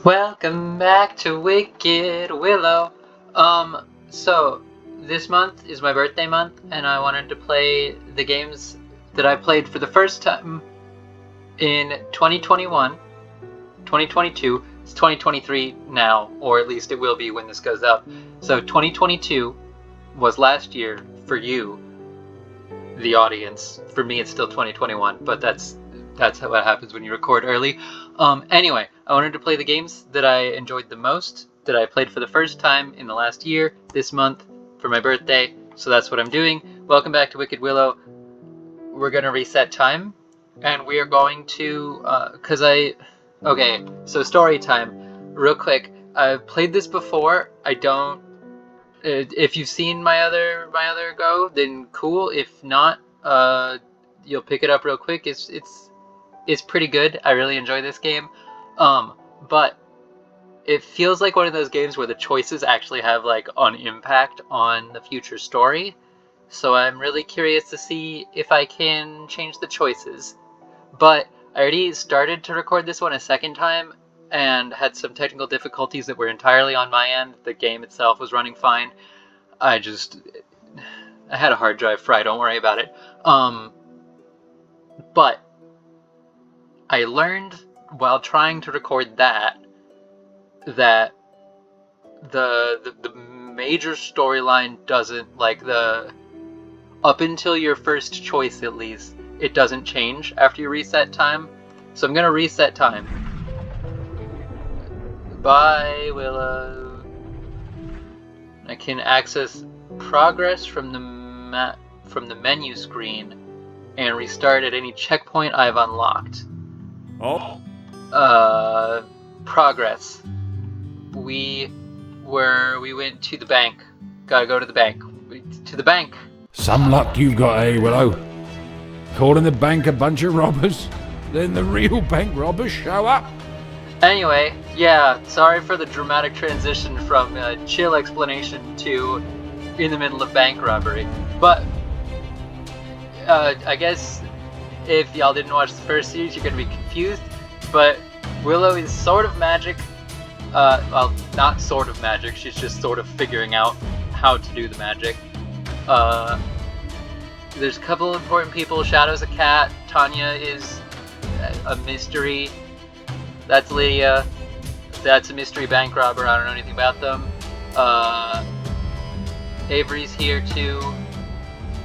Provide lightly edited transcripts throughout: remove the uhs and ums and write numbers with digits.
Welcome back to Wicked Willow. So this month is my birthday month, and I wanted to play the games that I played for the first time in 2021, 2022. It's 2023 now, or at least it will be when this goes up. So 2022 was last year for you, the audience. For me, it's still 2021, but that's what happens when you record early. Anyway, I wanted to play the games that I enjoyed the most, that I played for the first time in the last year, this month, for my birthday, so that's what I'm doing. Welcome back to Wicked Willow. We're gonna reset time, and we are going to, okay, so story time, real quick. I've played this before. If you've seen my other go, then cool. If not, you'll pick it up real quick. It's pretty good. I really enjoy this game. But it feels like one of those games where the choices actually have like an impact on the future story. So I'm really curious to see if I can change the choices. But I already started to record this one a second time and had some technical difficulties that were entirely on my end. The game itself was running fine. I had a hard drive fry, don't worry about it. But I learned while trying to record that the major storyline doesn't, like, up until your first choice at least, it doesn't change after you reset time. So I'm gonna reset time. Bye, Willow. I can access progress from the menu screen and restart at any checkpoint I've unlocked. Oh. Progress. We went to the bank. Gotta go to the bank. To the bank. Some luck you've got, eh, Willow? Calling the bank a bunch of robbers, then the real bank robbers show up. Anyway, yeah, sorry for the dramatic transition from chill explanation to in the middle of bank robbery. But I guess if y'all didn't watch the first series, you're gonna be confused. But Willow is sort of magic. Well, not sort of magic. She's just sort of figuring out how to do the magic. There's a couple important people. Shadow's a cat. Tanya is a mystery. That's Lydia. That's a mystery bank robber. I don't know anything about them. Avery's here too.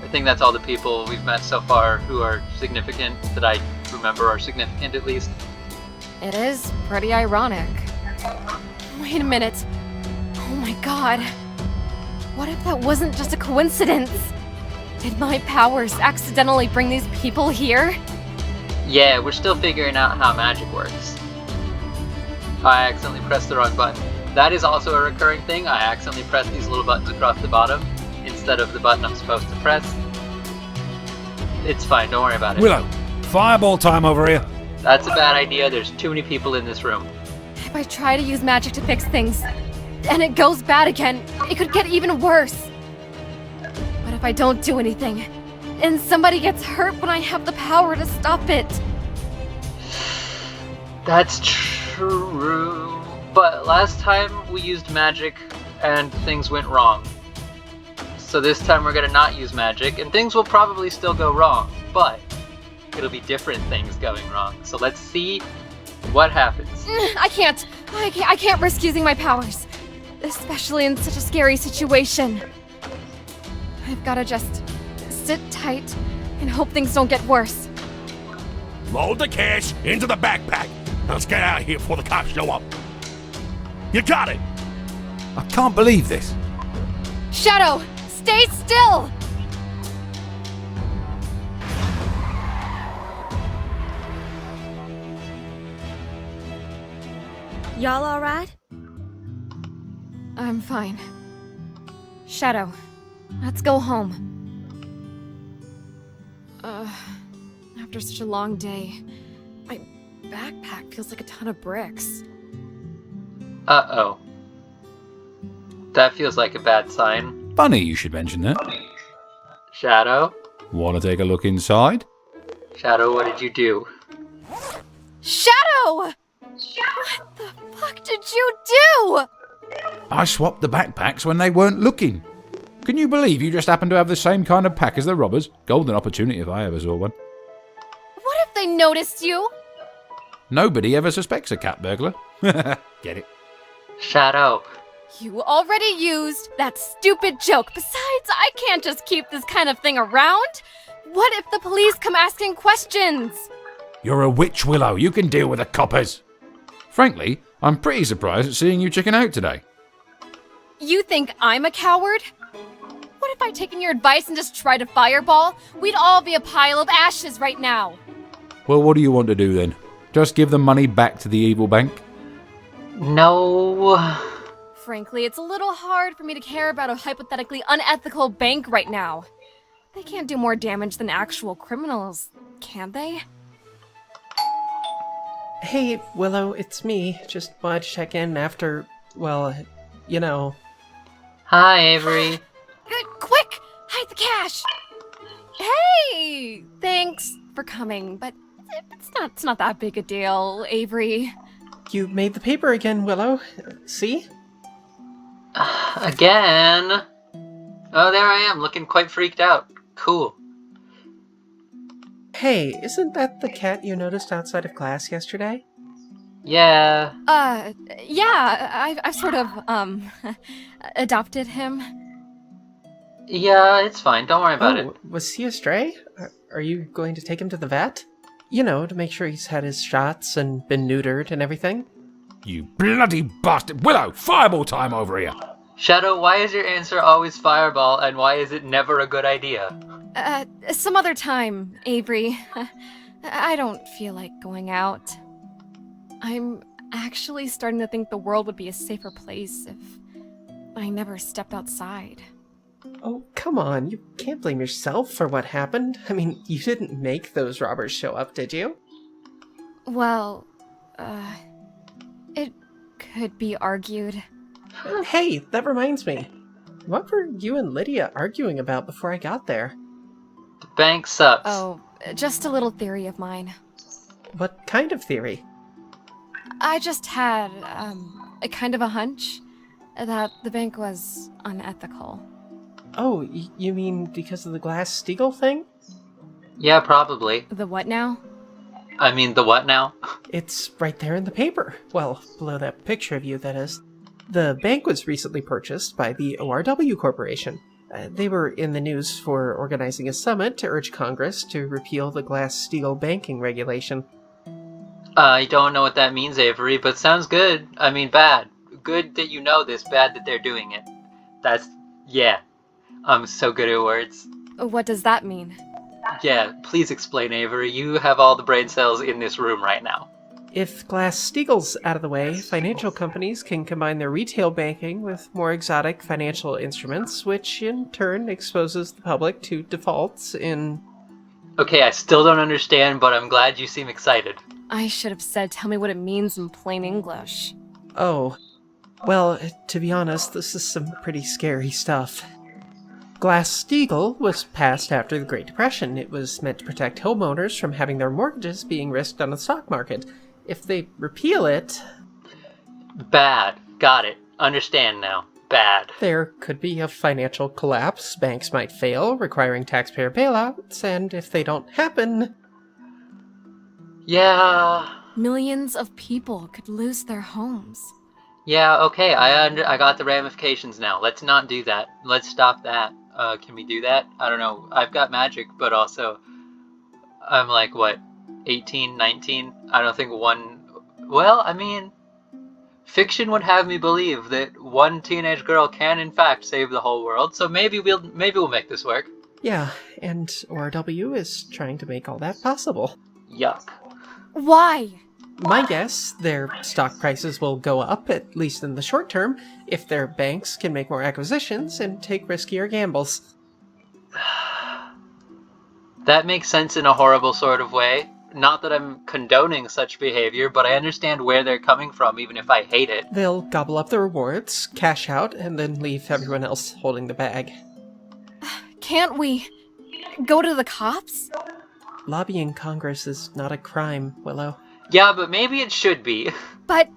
I think that's all the people we've met so far who are significant, that I remember are significant at least. It is pretty ironic. Wait a minute. Oh my god. What if that wasn't just a coincidence? Did my powers accidentally bring these people here? Yeah, we're still figuring out how magic works. I accidentally pressed the wrong button. That is also a recurring thing. I accidentally pressed these little buttons across the bottom instead of the button I'm supposed to press. It's fine, don't worry about it. Willow, fireball time over here. That's a bad idea. There's too many people in this room. If I try to use magic to fix things, and it goes bad again, it could get even worse. But if I don't do anything, and somebody gets hurt when I have the power to stop it. That's true. But last time we used magic and things went wrong. So this time we're gonna not use magic, and things will probably still go wrong, but it'll be different things going wrong. So let's see what happens. I can't risk using my powers. Especially in such a scary situation. I've gotta just sit tight and hope things don't get worse. Load the cash into the backpack. Let's get out of here before the cops show up. You got it! I can't believe this. Shadow, stay still! Y'all alright? I'm fine. Shadow, let's go home. After such a long day, my backpack feels like a ton of bricks. Uh-oh. That feels like a bad sign. Funny you should mention that. Shadow? Want to take a look inside? Shadow, what did you do? Shadow! What the fuck did you do? I swapped the backpacks when they weren't looking. Can you believe you just happened to have the same kind of pack as the robbers? Golden opportunity if I ever saw one. What if they noticed you? Nobody ever suspects a cat burglar. Get it? Shadow. You already used that stupid joke. Besides, I can't just keep this kind of thing around. What if the police come asking questions? You're a witch, Willow. You can deal with the coppers. Frankly, I'm pretty surprised at seeing you chicken out today. You think I'm a coward? What if I'd taken your advice and just tried to fireball? We'd all be a pile of ashes right now. Well, what do you want to do then? Just give the money back to the evil bank? No. Frankly, it's a little hard for me to care about a hypothetically unethical bank right now. They can't do more damage than actual criminals, can they? Hey, Willow, it's me. Just wanted to check in after, well, you know. Hi, Avery. Quick! Hide the cash! Hey! Thanks for coming, but it's not that big a deal, Avery. You made the paper again, Willow. See? Again? Oh, there I am, looking quite freaked out. Cool. Hey, isn't that the cat you noticed outside of class yesterday? Yeah. Yeah, I've sort of, adopted him. Yeah, it's fine. Don't worry about it. Was he a stray? Are you going to take him to the vet? You know, to make sure he's had his shots and been neutered and everything? You bloody bastard! Willow, fireball time over here! Shadow, why is your answer always fireball, and why is it never a good idea? Some other time, Avery. I don't feel like going out. I'm actually starting to think the world would be a safer place if I never stepped outside. Oh, come on. You can't blame yourself for what happened. I mean, you didn't make those robbers show up, did you? Well, it could be argued. Hey, that reminds me. What were you and Lydia arguing about before I got there? The bank sucks. Oh, just a little theory of mine. What kind of theory? I just had, a kind of a hunch that the bank was unethical. Oh, you mean because of the Glass-Steagall thing? Yeah, probably. The what now? I mean, the what now? It's right there in the paper. Well, below that picture of you, that is. The bank was recently purchased by the ORW Corporation. They were in the news for organizing a summit to urge Congress to repeal the Glass-Steagall banking regulation. I don't know what that means, Avery, but sounds good. I mean, bad. Good that you know this, bad that they're doing it. Yeah. I'm so good at words. What does that mean? Yeah, please explain, Avery. You have all the brain cells in this room right now. If Glass-Steagall's out of the way, financial companies can combine their retail banking with more exotic financial instruments, which in turn exposes the public to defaults in... Okay, I still don't understand, but I'm glad you seem excited. I should have said, tell me what it means in plain English. Oh. Well, to be honest, this is some pretty scary stuff. Glass-Steagall was passed after the Great Depression. It was meant to protect homeowners from having their mortgages being risked on the stock market. If they repeal it... Bad. Got it. Understand now. Bad. There could be a financial collapse, banks might fail, requiring taxpayer bailouts, and if they don't happen... Yeah... Millions of people could lose their homes. Yeah, okay, I got the ramifications now. Let's not do that. Let's stop that. Can we do that? I don't know. I've got magic, but also... I'm like, what, 18, 19? I don't think one... Well, I mean... Fiction would have me believe that one teenage girl can, in fact, save the whole world, so maybe we'll make this work. Yeah, and ORW is trying to make all that possible. Yuck. Why? My guess, their stock prices will go up, at least in the short term, if their banks can make more acquisitions and take riskier gambles. That makes sense in a horrible sort of way. Not that I'm condoning such behavior, but I understand where they're coming from, even if I hate it. They'll gobble up the rewards, cash out, and then leave everyone else holding the bag. Can't we go to the cops? lobbying Congress is not a crime, Willow. Yeah, but maybe it should be. But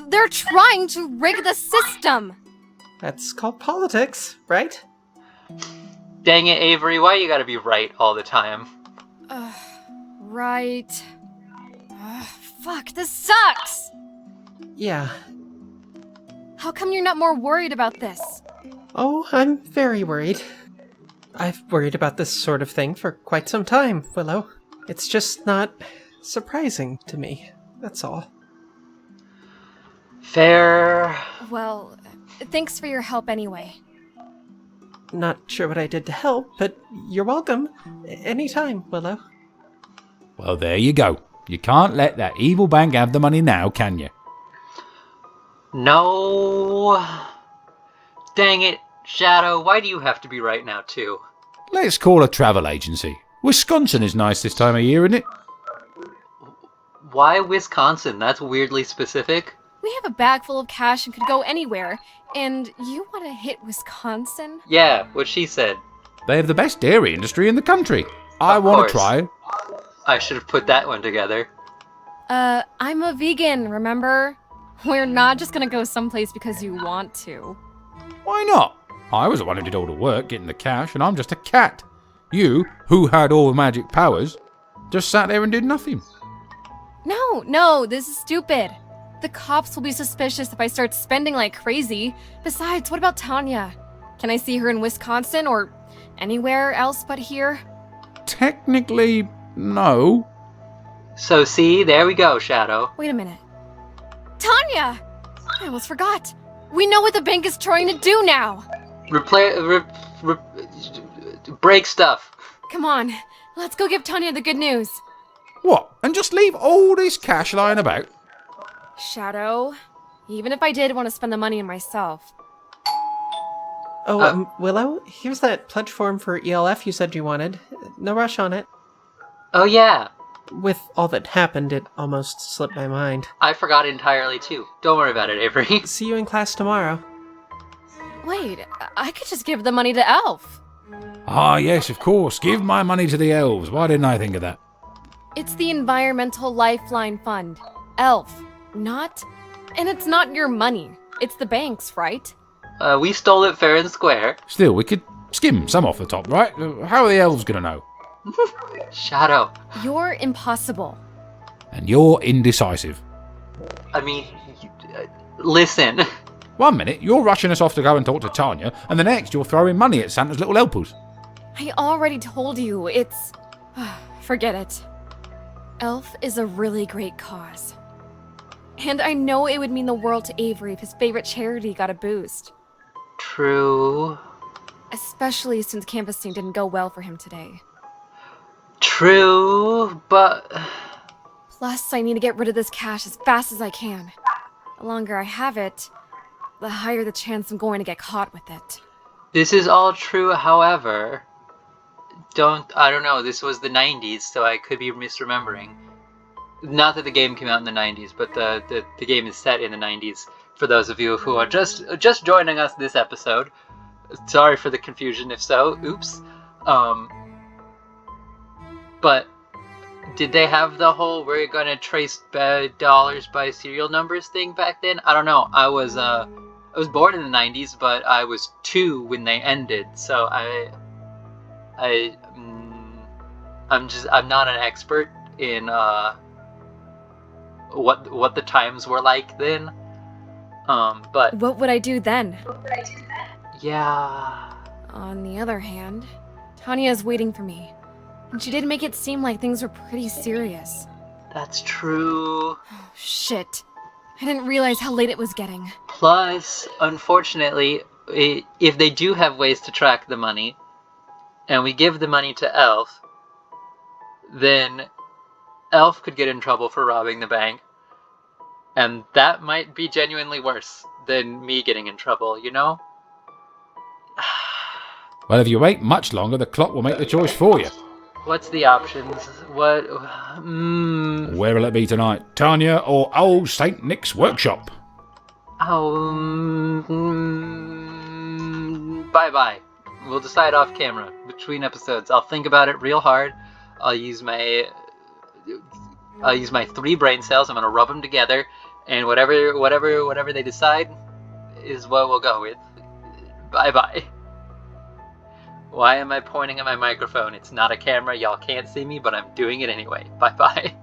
they're trying to rig the system. That's called politics, right? Dang it, Avery, why you gotta be right all the time? Right. Fuck, this sucks! Yeah. How come you're not more worried about this? Oh, I'm very worried. I've worried about this sort of thing for quite some time, Willow. It's just not surprising to me, that's all. Fair. Well, thanks for your help anyway. Not sure what I did to help, but you're welcome. Anytime, Willow. Well, there you go. You can't let that evil bank have the money now, can you? No. Dang it, Shadow, why do you have to be right now, too? Let's call a travel agency. Wisconsin is nice this time of year, isn't it? Why Wisconsin? That's weirdly specific. We have a bag full of cash and could go anywhere, and you want to hit Wisconsin? Yeah, what she said. They have the best dairy industry in the country. I Of want to course. try. I should have put that one together. I'm a vegan, remember? We're not just gonna go someplace because you want to. Why not? I was the one who did all the work, getting the cash, and I'm just a cat. You, who had all the magic powers, just sat there and did nothing. No, this is stupid. The cops will be suspicious if I start spending like crazy. Besides, what about Tanya? Can I see her in Wisconsin or anywhere else but here? Technically, no. So see, there we go, Shadow. Wait a minute. Tanya! I almost forgot. We know what the bank is trying to do now. Break stuff. Come on, let's go give Tanya the good news. What? And just leave all this cash lying about? Shadow, even if I did want to spend the money on myself. Oh, Willow, here's that pledge form for ELF you said you wanted. No rush on it. Oh yeah, With all that happened, it almost slipped my mind. I forgot entirely too. Don't worry about it, Avery. See you in class tomorrow. Wait, I could just give the money to Elf. Ah, yes, of course. Give my money to the elves. Why didn't I think of that? It's the Environmental Lifeline Fund. Elf. Not... And it's not your money. It's the bank's, right? We stole it fair and square. Still, we could skim some off the top, right? How are the elves going to know? Shadow. You're impossible. And you're indecisive. I mean, listen. 1 minute, you're rushing us off to go and talk to Tanya, and the next you're throwing money at Santa's little helpers. I already told you, it's... Forget it. Elf is a really great cause. And I know it would mean the world to Avery if his favorite charity got a boost. True. Especially since canvassing didn't go well for him today. True, but... Plus, I need to get rid of this cash as fast as I can. The longer I have it, the higher the chance I'm going to get caught with it. This is all true, however... I don't know, this was the 90s, so I could be misremembering. Not that the game came out in the 90s, but the game is set in the 90s. For those of you who are just joining us this episode. Sorry for the confusion, if so. Oops. But did they have the whole we're gonna trace dollars by serial numbers thing back then? I don't know. I was born in the 90s, but I was 2 when they ended, so I'm not an expert in what the times were like then. But What would I do then? yeah. On the other hand, Tanya is waiting for me. And she did make it seem like things were pretty serious. That's true. Oh, shit. I didn't realize how late it was getting. Plus, unfortunately, if they do have ways to track the money, and we give the money to Elf, then Elf could get in trouble for robbing the bank. And that might be genuinely worse than me getting in trouble, you know? Well, if you wait much longer, the clock will make the choice for you. What's the options? What? Where will it be tonight? Tanya or old St. Nick's workshop? Oh, bye-bye. We'll decide off camera between episodes. I'll think about it real hard. I'll use my 3 brain cells. I'm gonna rub them together, and whatever they decide is what we'll go with. Bye bye. Why am I pointing at my microphone? It's not a camera. Y'all can't see me, but I'm doing it anyway. Bye bye.